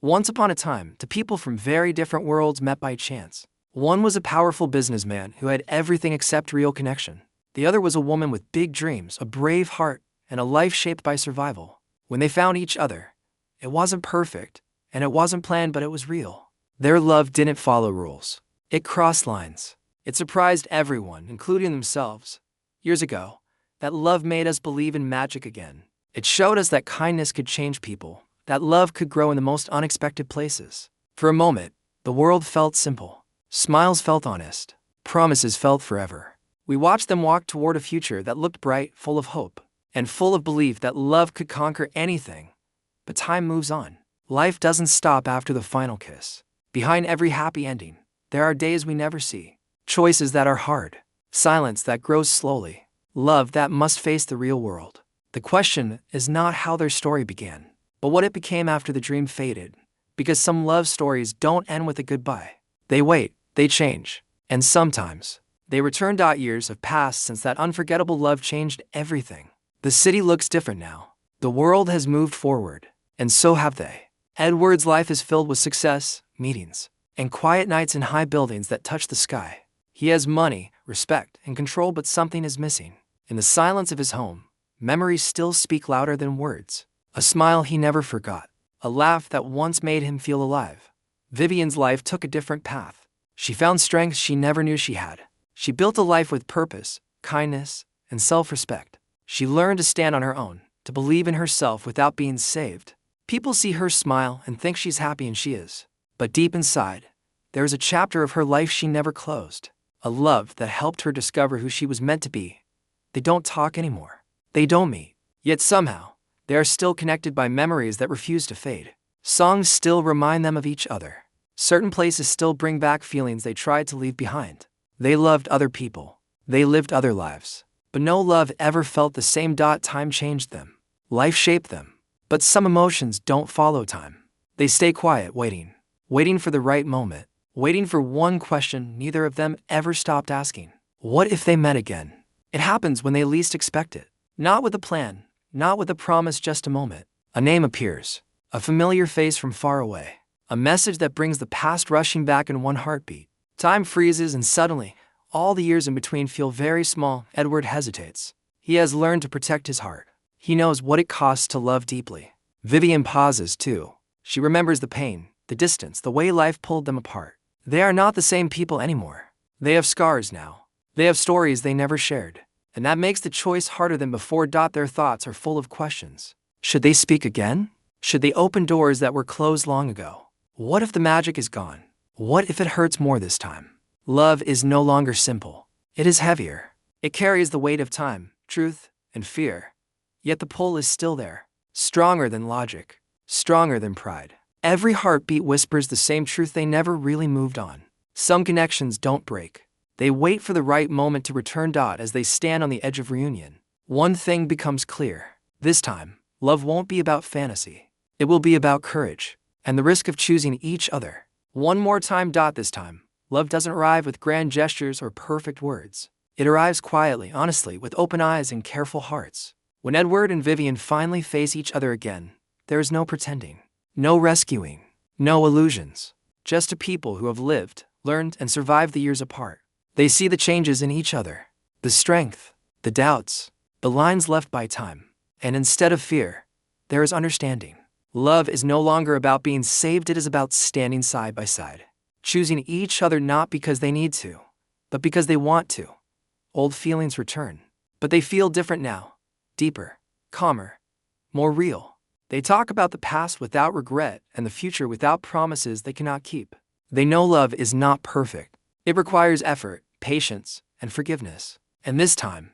Once upon a time, two people from very different worlds met by chance. One was a powerful businessman who had everything except real connection. The other was a woman with big dreams, a brave heart, and a life shaped by survival. When they found each other, it wasn't perfect, and it wasn't planned, but it was real. Their love didn't follow rules. It crossed lines. It surprised everyone, including themselves. Years ago, that love made us believe in magic again. It showed us that kindness could change people, that love could grow in the most unexpected places. For a moment, the world felt simple. Smiles felt honest. Promises felt forever. We watched them walk toward a future that looked bright, full of hope, and full of belief that love could conquer anything. But time moves on. Life doesn't stop after the final kiss. Behind every happy ending, there are days we never see. Choices that are hard. Silence that grows slowly. Love that must face the real world. The question is not how their story began, but what it became after the dream faded. Because some love stories don't end with a goodbye. They wait, they change, and sometimes they return. Years have passed since that unforgettable love changed everything. The city looks different now. The world has moved forward, and so have they. Edward's life is filled with success, meetings, and quiet nights in high buildings that touch the sky. He has money, respect, and control, but something is missing. In the silence of his home, memories still speak louder than words. A smile he never forgot. A laugh that once made him feel alive. Vivian's life took a different path. She found strength she never knew she had. She built a life with purpose, kindness, and self-respect. She learned to stand on her own, to believe in herself without being saved. People see her smile and think she's happy, and she is. But deep inside, there is a chapter of her life she never closed. A love that helped her discover who she was meant to be. They don't talk anymore. They don't meet. Yet somehow, they are still connected by memories that refuse to fade. Songs still remind them of each other. Certain places still bring back feelings they tried to leave behind. They loved other people. They lived other lives. But no love ever felt the same. Time changed them. Life shaped them. But some emotions don't follow time. They stay quiet, waiting for the right moment, waiting for one question neither of them ever stopped asking. What if they met again? It happens when they least expect it. Not with a plan, not with a promise, just a moment. A name appears, a familiar face from far away, a message that brings the past rushing back in one heartbeat. Time freezes, and suddenly, all the years in between feel very small. Edward hesitates. He has learned to protect his heart. He knows what it costs to love deeply. Vivian pauses too. She remembers the pain, the distance, the way life pulled them apart. They are not the same people anymore. They have scars now. They have stories they never shared. And that makes the choice harder than before. Their thoughts are full of questions. Should they speak again? Should they open doors that were closed long ago? What if the magic is gone? What if it hurts more this time? Love is no longer simple. It is heavier. It carries the weight of time, truth, and fear. Yet the pull is still there. Stronger than logic. Stronger than pride. Every heartbeat whispers the same truth: they never really moved on. Some connections don't break. They wait for the right moment to return. As they stand on the edge of reunion, one thing becomes clear. This time, love won't be about fantasy. It will be about courage and the risk of choosing each other. One more time. This time, love doesn't arrive with grand gestures or perfect words. It arrives quietly, honestly, with open eyes and careful hearts. When Edward and Vivian finally face each other again, there is no pretending, no rescuing, no illusions. Just two people who have lived, learned, and survived the years apart. They see the changes in each other, the strength, the doubts, the lines left by time. And instead of fear, there is understanding. Love is no longer about being saved, it is about standing side by side. Choosing each other not because they need to, but because they want to. Old feelings return, but they feel different now. Deeper, calmer, more real. They talk about the past without regret and the future without promises they cannot keep. They know love is not perfect. It requires effort, patience, and forgiveness. And this time,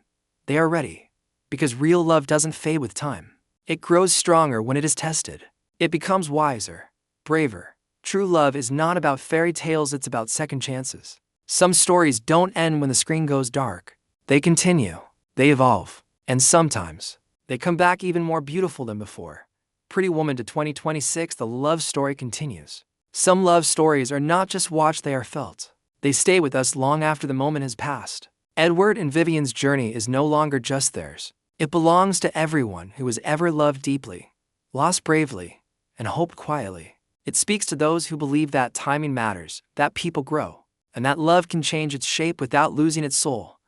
they are ready. Because real love doesn't fade with time. It grows stronger when it is tested. It becomes wiser, braver. True love is not about fairy tales, it's about second chances. Some stories don't end when the screen goes dark. They continue. They evolve. And sometimes, they come back even more beautiful than before. Pretty Woman to 2026, the love story continues. Some love stories are not just watched, they are felt. They stay with us long after the moment has passed. Edward and Vivian's journey is no longer just theirs. It belongs to everyone who has ever loved deeply, lost bravely, and hoped quietly. It speaks to those who believe that timing matters, that people grow, and that love can change its shape without losing its soul.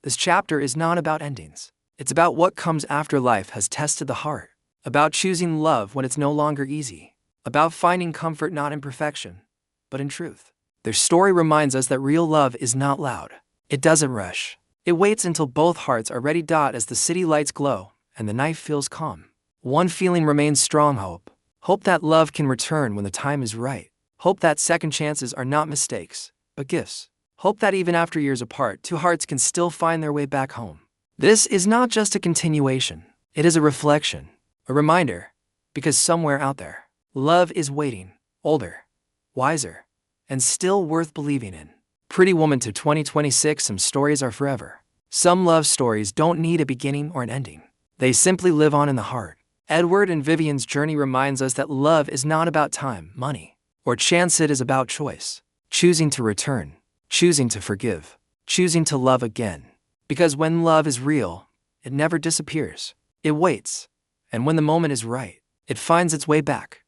This chapter is not about endings. It's about what comes after life has tested the heart, about choosing love when it's no longer easy, about finding comfort not in perfection, but in truth. Their story reminds us that real love is not loud. It doesn't rush. It waits until both hearts are ready. As the city lights glow and the night feels calm, one feeling remains strong: hope. Hope that love can return when the time is right. Hope that second chances are not mistakes, but gifts. Hope that even after years apart, two hearts can still find their way back home. This is not just a continuation. It is a reflection, a reminder, because somewhere out there, love is waiting, older, wiser, and still worth believing in. Pretty Woman to 2026. Some stories are forever. Some love stories don't need a beginning or an ending. They simply live on in the heart. Edward and Vivian's journey reminds us that love is not about time, money, or chance. It is about choice. Choosing to return, choosing to forgive, choosing to love again. Because when love is real, it never disappears. It waits. And when the moment is right, it finds its way back.